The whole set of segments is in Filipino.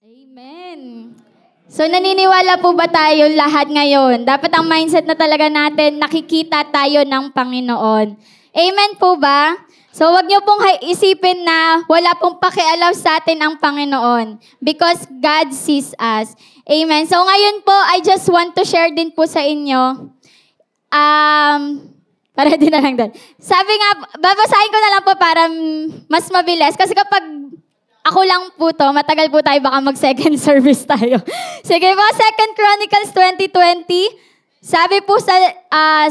Amen. So naniniwala po ba tayo lahat ngayon? Dapat ang mindset na talaga natin, nakikita tayo ng Panginoon. Amen po ba? So wag niyo pong isipin na wala pong pakialam sa atin ang Panginoon because God sees us. Amen. So ngayon po, I just want to share din po sa inyo. Para din na lang doon. Sabi nga, babasahin ko na lang po para mas mabilis. Kasi kapag ako lang po to, matagal po tayo, baka mag-second service tayo. Sige po, 2 Chronicles 20:20. Sabi po sa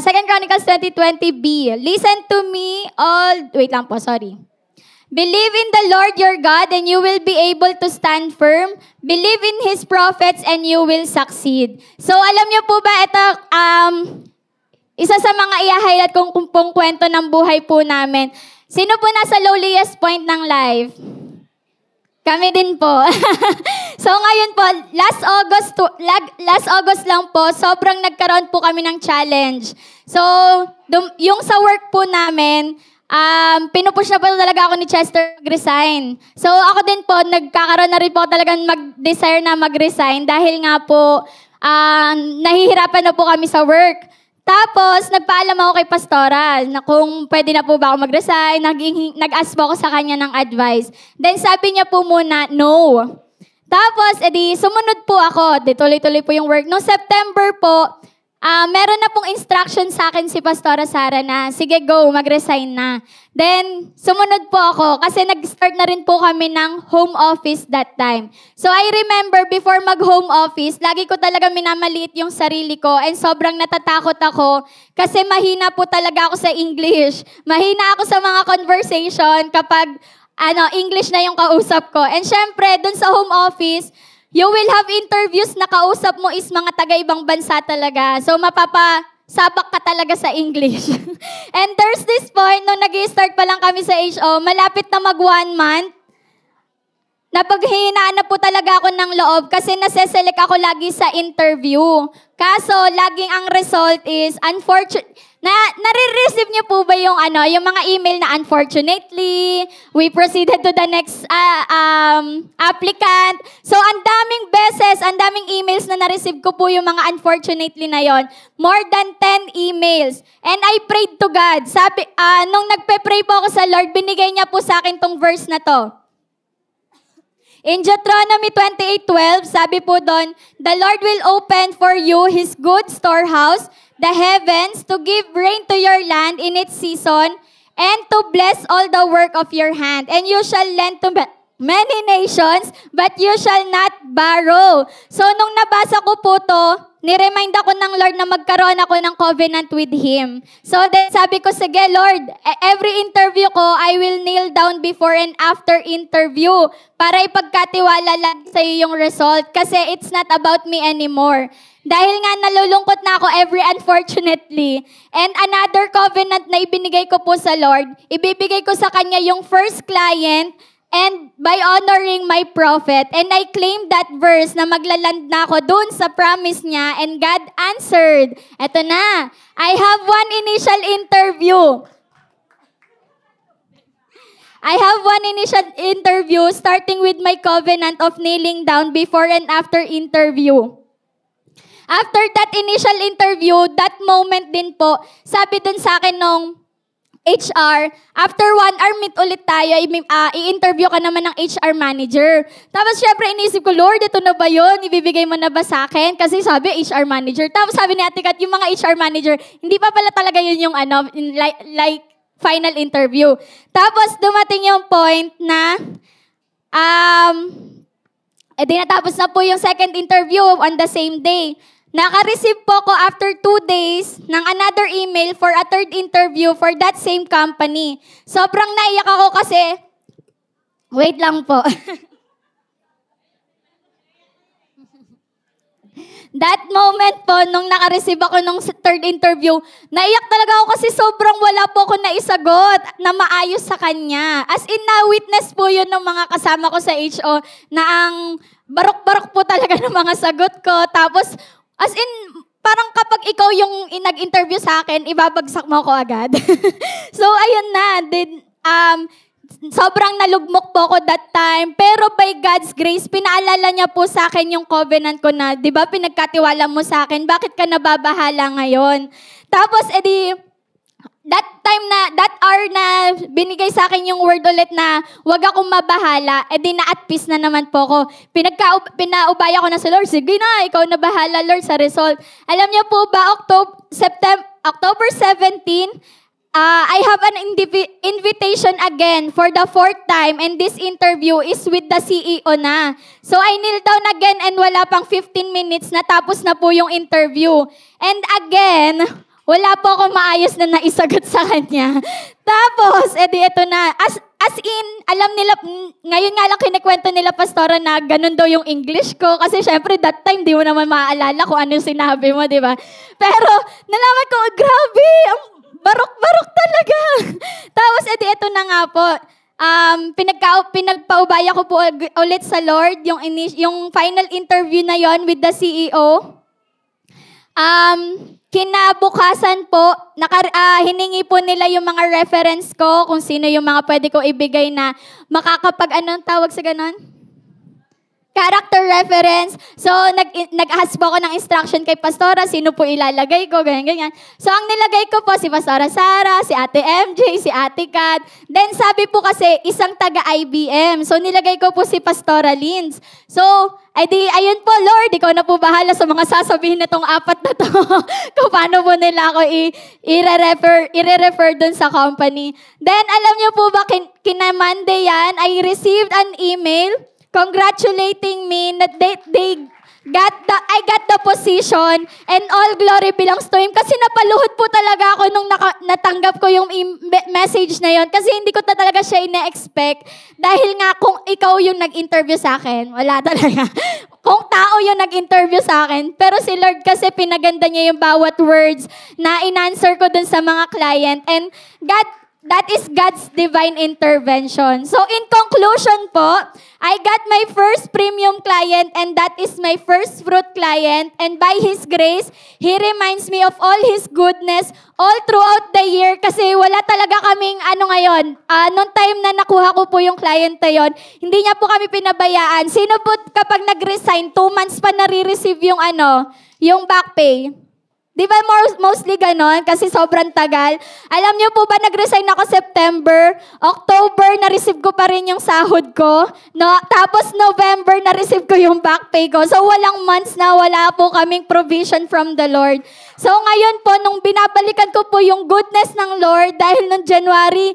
2 Chronicles 20:20b, listen to me all... Wait lang po, sorry. Believe in the Lord your God and you will be able to stand firm. Believe in His prophets and you will succeed. So alam niyo po ba, ito, isa sa mga i-highlight kong pong kwento ng buhay po namin. Sino po nasa lowliest point ng life? Kami din po. So ngayon po, last August lang po, sobrang nagkaroon po kami ng challenge. So, yung sa work po namin, pinupush na po talaga ako ni Chester mag-resign. So ako din po, nagkakaroon na rin po talagang mag-desire na mag-resign dahil nga po, nahihirapan na po kami sa work. Tapos, nagpaalam ako kay Pastora na kung pwede na po ba ako mag-resign. Nag-ask po ako sa kanya ng advice. Then sabi niya po muna, no. Tapos, edi sumunod po ako. Tuloy-tuloy po yung work. Noong September po, meron na pong instruction sa akin si Pastora Sara na, sige go, mag-resign na. Then, sumunod po ako kasi nag-start na rin po kami ng home office that time. So, I remember before mag-home office, lagi ko talaga minamaliit yung sarili ko and sobrang natatakot ako kasi mahina po talaga ako sa English. Mahina ako sa mga conversation kapag English na yung kausap ko. And syempre, dun sa home office, you will have interviews na kausap mo is mga taga-ibang bansa talaga. So, mapapasabak ka talaga sa English. And there's this point, nung nag-i-start pa lang kami sa HO, malapit na mag 1 month, napaghihinaan na po talaga ako ng loob kasi nase-select ako lagi sa interview. Kaso, laging ang result is, nare-receive niyo po ba yung yung mga email na unfortunately, we proceeded to the next applicant. So, ang daming beses, ang daming emails na na-receive ko po yung mga unfortunately na yon. More than 10 emails. And I prayed to God. Sabi, nung nagpe-pray po ako sa Lord, binigay niya po sa akin tong verse na to. In Deuteronomy 28:12, sabi po doon, the Lord will open for you His good storehouse, the heavens, to give rain to your land in its season, and to bless all the work of your hand. And you shall lend to many nations, but you shall not borrow. So, nung nabasa ko po to, niremind ako ng Lord na magkaroon ako ng covenant with Him. So then sabi ko, sige Lord, every interview ko, I will kneel down before and after interview para ipagkatiwala lang sa iyo yung result. Kasi it's not about me anymore. Dahil nga nalulungkot na ako every unfortunately. And another covenant na ibinigay ko po sa Lord, ibibigay ko sa Kanya yung first client, and by honoring my prophet, and I claim that verse na maglaland na ako dun sa promise niya, and God answered. Eto na, I have one initial interview. I have one initial interview starting with my covenant of kneeling down before and after interview. After that initial interview, that moment din po, sabi dun sa akin nung HR, after 1 hour meet ulit tayo, i-interview ka naman ng HR manager. Tapos syempre inisip ko, Lord, ito na ba yun? Ibibigay mo na ba sa akin? Kasi sabi, HR manager. Tapos sabi ni Ate Kat, yung mga HR manager, hindi pa pala talaga yun yung like final interview. Tapos dumating yung point na, natapos na po yung second interview on the same day. Naka-receive po ko after 2 days ng another email for a third interview for that same company. Sobrang naiyak ako kasi, wait lang po. That moment po, nung naka-receive ako ng third interview, naiyak talaga ako kasi sobrang wala po ako naisagot na maayos sa kanya. As in, na-witness po yun ng mga kasama ko sa HO na ang barok-barok po talaga ng mga sagot ko. Tapos, as in, parang kapag ikaw yung nag-interview sa akin, ibabagsak mo ako agad. So, ayun na. sobrang nalugmok po ako that time. Pero by God's grace, pinaalala niya po sa akin yung covenant ko na, di ba pinagkatiwala mo sa akin, bakit ka nababahala ngayon? Tapos, edi, that hour na binigay sa akin yung word ulit na wag akong mabahala, edi na at peace na naman po ako. Pinaubaya ko na sa Lord, sige na, ikaw na bahala Lord sa result. Alam niyo po ba, October 17, I have an invitation again for the 4th time, and this interview is with the CEO na. So I kneel down again and wala pang 15 minutes, natapos na po yung interview. And again, wala po akong maayos na naisagot sa kanya. Tapos, edi ito na. As in, alam nila, ngayon nga lang kinikwento nila, Pastora, na ganun daw yung English ko. Kasi syempre, that time, di mo naman maaalala kung ano yung sinabi mo, di ba? Pero, nalaman ko, grabe, ang barok-barok talaga. Tapos, edi ito na nga po. Pinagpaubaya ko po ulit sa Lord, yung final interview na yon with the CEO. Kinabukasan po, hiningi po nila yung mga reference ko, kung sino yung mga pwede ko ibigay na anong tawag sa ganon? Character reference. So, nag-ask po ako ng instruction kay Pastora, sino po ilalagay ko, ganyan. So, ang nilagay ko po si Pastora Sara, si Ate MJ, si Ate Kat. Then, sabi po kasi, isang taga-IBM. So, nilagay ko po si Pastora Linz. So, ayun po, Lord, ikaw na po bahala sa mga sasabihin nitong 4 na to. Kung paano po nila ako i-refer dun sa company. Then, alam niyo po ba, kina-Monday yan, I received an email congratulating me that I got the position and all glory belongs to Him. Kasi napaluhod po talaga ako nung natanggap ko yung message na yon. Kasi hindi ko talaga siya ina-expect. Dahil nga kung ikaw yung nag-interview sa akin, wala talaga. Kung tao yung nag-interview sa akin. Pero si Lord kasi pinaganda niya yung bawat words na in-answer ko dun sa mga client. And that is God's divine intervention. So in conclusion po, I got my first premium client and that is my first fruit client. And by His grace, He reminds me of all His goodness all throughout the year kasi wala talaga kaming ngayon. Nung time na nakuha ko po yung client na yon, hindi niya po kami pinabayaan. Sino po kapag nag-resign, 2 months pa nare-receive yung yung back pay? Di ba mostly ganon? Kasi sobrang tagal. Alam niyo po ba, nag-resign ako September, October, na-receive ko pa rin yung sahod ko. No? Tapos November, na-receive ko yung back pay ko. So walang months na wala po kaming provision from the Lord. So ngayon po, nung binabalikan ko po yung goodness ng Lord, dahil noong January,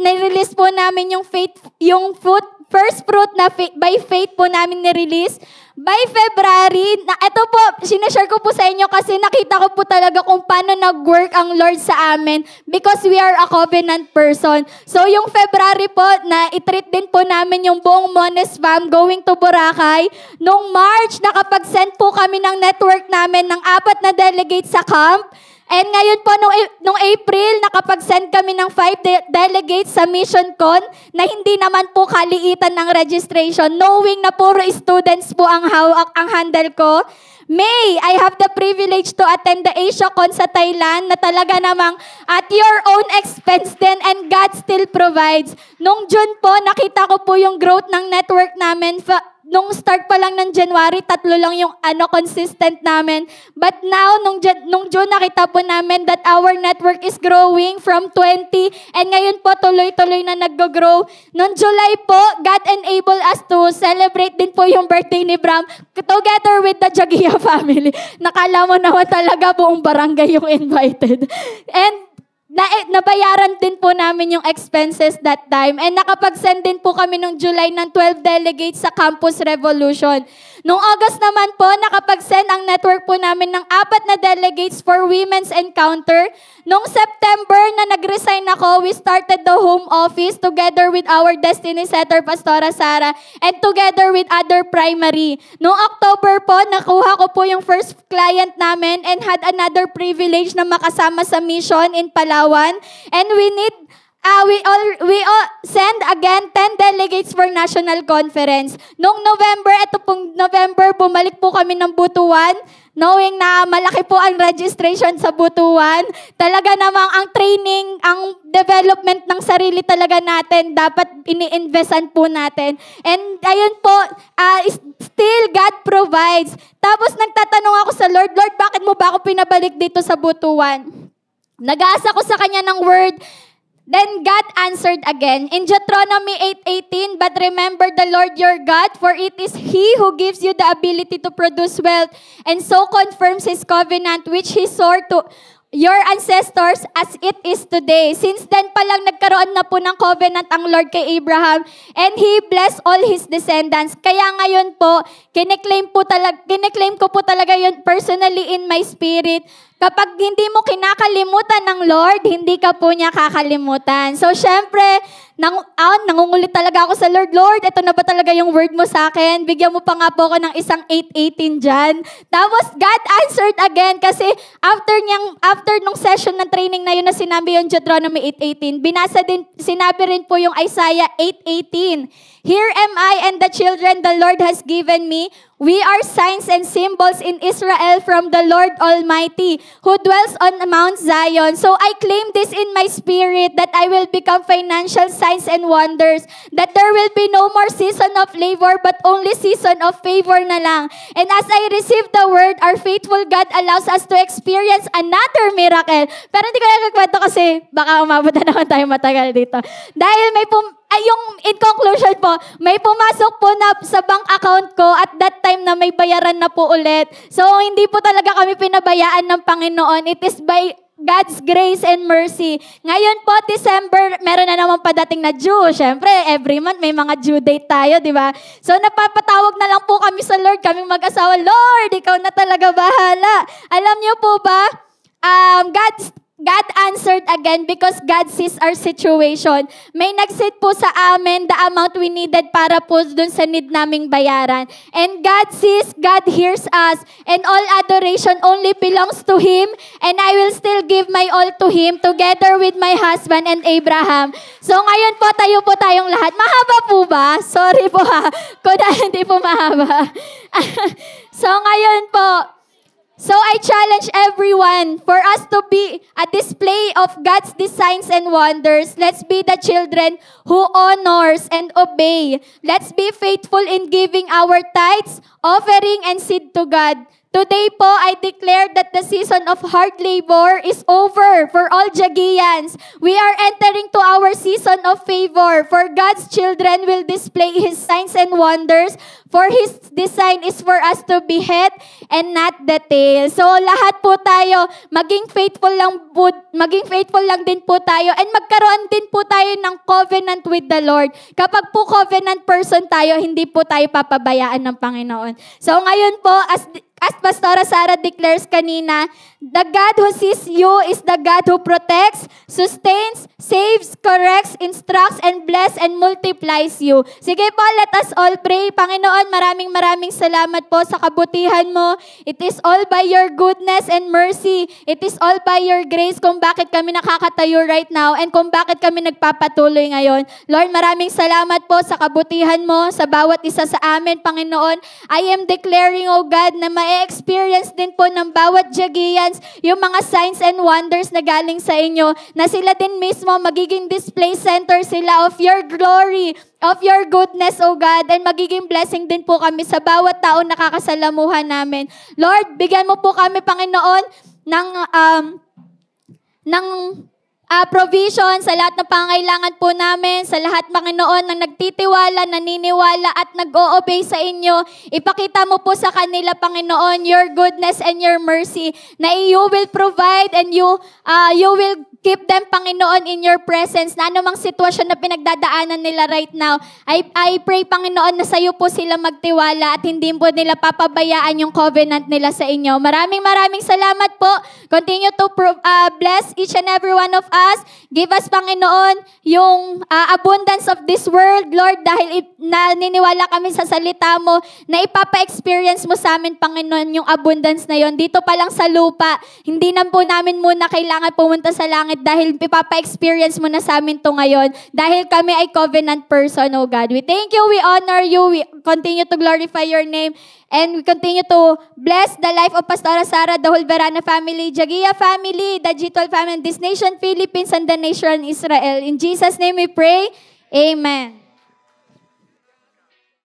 nirelease po namin yung first fruit na by faith po namin nirelease. By February, ito po, sinashare ko po sa inyo kasi nakita ko po talaga kung paano nag-work ang Lord sa amin because we are a covenant person. So yung February po, na i-treat din po namin yung buong Mones fam going to Boracay. Nung March, nakapag-send po kami ng network namin ng 4 na delegates sa camp. And ngayon po, nung April, nakapag-send kami ng 5 delegates sa MissionCon na hindi naman po kaliitan ng registration, knowing na puro students po ang handle ko. May, I have the privilege to attend the AsiaCon sa Thailand na talaga namang at your own expense din and God still provides. Nung June po, nakita ko po yung growth ng network namin. Nung start pa lang ng January, 3 lang yung consistent namin. But now, nung June, nakita po namin that our network is growing from 20 and ngayon po tuloy-tuloy na nag-grow. Nung July po, God enabled us to celebrate din po yung birthday ni Bram together with the Jagia family. Nakala mo naman talaga buong barangay yung invited. And nabayaran din po namin yung expenses that time. And nakapag-send din po kami nung July ng 12 delegates sa Campus Revolution. Nung August naman po, nakapag-send ang network po namin ng 4 na delegates for Women's Encounter. Nung September na nag-resign ako, we started the home office together with our Destiny Setter, Pastora Sara, and together with other primary. Nung October po, nakuha ko po yung first client namin and had another privilege na makasama sa mission in Palawan. And we need we all send again 10 delegates for national conference. Noong November, ito pong November, bumalik po kami ng Butuan, knowing na malaki po ang registration sa Butuan. Talaga namang ang training, ang development ng sarili talaga natin, dapat ini-investan po natin. And ayun po, still God provides. Tapos nagtatanong ako sa Lord, Lord, bakit mo ba ako pinabalik dito sa Butuan? Nag-aasa ko sa Kanya ng word. Then God answered again in Deuteronomy 8:18, but remember the Lord your God, for it is He who gives you the ability to produce wealth, and so confirms His covenant which He swore to your ancestors as it is today. Since then pa lang nagkaroon na po ng covenant ang Lord kay Abraham, and He blessed all his descendants. Kaya ngayon po, kiniklaim ko po talaga yun personally in my spirit. Kapag hindi mo kinakalimutan ng Lord, hindi ka po niya kakalimutan. So, syempre, nangungulit talaga ako sa Lord. Lord, ito na ba talaga yung word mo sa akin? Bigyan mo pa nga po ako ng isang 8:18 dyan. Tapos, God answered again kasi after nung session ng training na yun na sinabi yung Deuteronomy 8:18, sinabi rin po yung Isaiah 8:18. Here am I and the children the Lord has given me. We are signs and symbols in Israel from the Lord Almighty, who dwells on Mount Zion. So I claim this in my spirit that I will become financial signs and wonders, that there will be no more season of labor, but only season of favor na lang. And as I receive the word, our faithful God allows us to experience another miracle. Pero hindi ko nagkakwento kasi baka umabot na naman tayo matagal dito. Dahil yung in conclusion po, may pumasok po na sa bank account ko at that time na may bayaran na po ulit. So, hindi po talaga kami pinabayaan ng Panginoon. It is by God's grace and mercy. Ngayon po, December, meron na naman padating na due. Siyempre, every month may mga due date tayo, di ba? So, napapatawag na lang po kami sa Lord, kami mag-asawa, Lord, ikaw na talaga bahala. Alam niyo po ba, God answered again because God sees our situation. May nag-set po sa amin the amount we needed para po dun sa need naming bayaran. And God sees, God hears us, and all adoration only belongs to Him, and I will still give my all to Him together with my husband and Abraham. So ngayon po, tayo po tayong lahat. Mahaba po ba? Sorry po ha. Kung hindi po mahaba. So ngayon po, so I challenge everyone for us to be a display of God's designs and wonders. Let's be the children who honors and obey. Let's be faithful in giving our tithes, offering, and seed to God. Today po, I declare that the season of hard labor is over for all Jagians. We are entering to our season of favor, for God's children will display His signs and wonders, for His design is for us to be head and not the tail. So lahat po tayo, maging faithful lang din po tayo, and magkaroon din po tayo ng covenant with the Lord. Kapag po covenant person tayo, hindi po tayo papabayaan ng Panginoon. So ngayon po, as Pastora Sarah declares kanina, the God who sees you is the God who protects, sustains, saves, corrects, instructs, and bless and multiplies you. Sige po, let us all pray. Panginoon, maraming salamat po sa kabutihan mo. It is all by your goodness and mercy. It is all by your grace kung bakit kami nakakatayo right now and kung bakit kami nagpapatuloy ngayon. Lord, maraming salamat po sa kabutihan mo sa bawat isa sa amin, Panginoon. I am declaring, O God, na ma-experience din po ng bawat Jagians yung mga signs and wonders na galing sa inyo, na sila din mismo magiging display center sila of your glory, of your goodness, O God, and magiging blessing din po kami sa bawat tao nakakasalamuhan namin. Lord, bigyan mo po kami, Panginoon, ng provision sa lahat ng pangailangan po namin, sa lahat, Panginoon, ng nagtitiwala, naniniwala at nag-o-obey sa inyo. Ipakita mo po sa kanila, Panginoon, your goodness and your mercy, na you will provide and you will keep them, Panginoon, in your presence, na anumang sitwasyon na pinagdadaanan nila right now. I pray, Panginoon, na sa iyo po sila magtiwala at hindi po nila papabayaan yung covenant nila sa inyo. Maraming salamat po. Continue to bless each and every one of us. Give us, Panginoon, yung abundance of this world, Lord, dahil naniniwala kami sa salita mo na ipapa-experience mo sa amin, Panginoon, yung abundance na yon dito pa lang sa lupa. Hindi na po namin muna kailangan pumunta sa langit langit dahil ipapa-experience mo na sa amin to ngayon. Dahil kami ay covenant person, oh God. We thank you, we honor you, we continue to glorify your name, and we continue to bless the life of Pastora Sara, the whole Verana family, Jagia family, the Gitol family, this nation, Philippines, and the nation Israel. In Jesus' name we pray. Amen.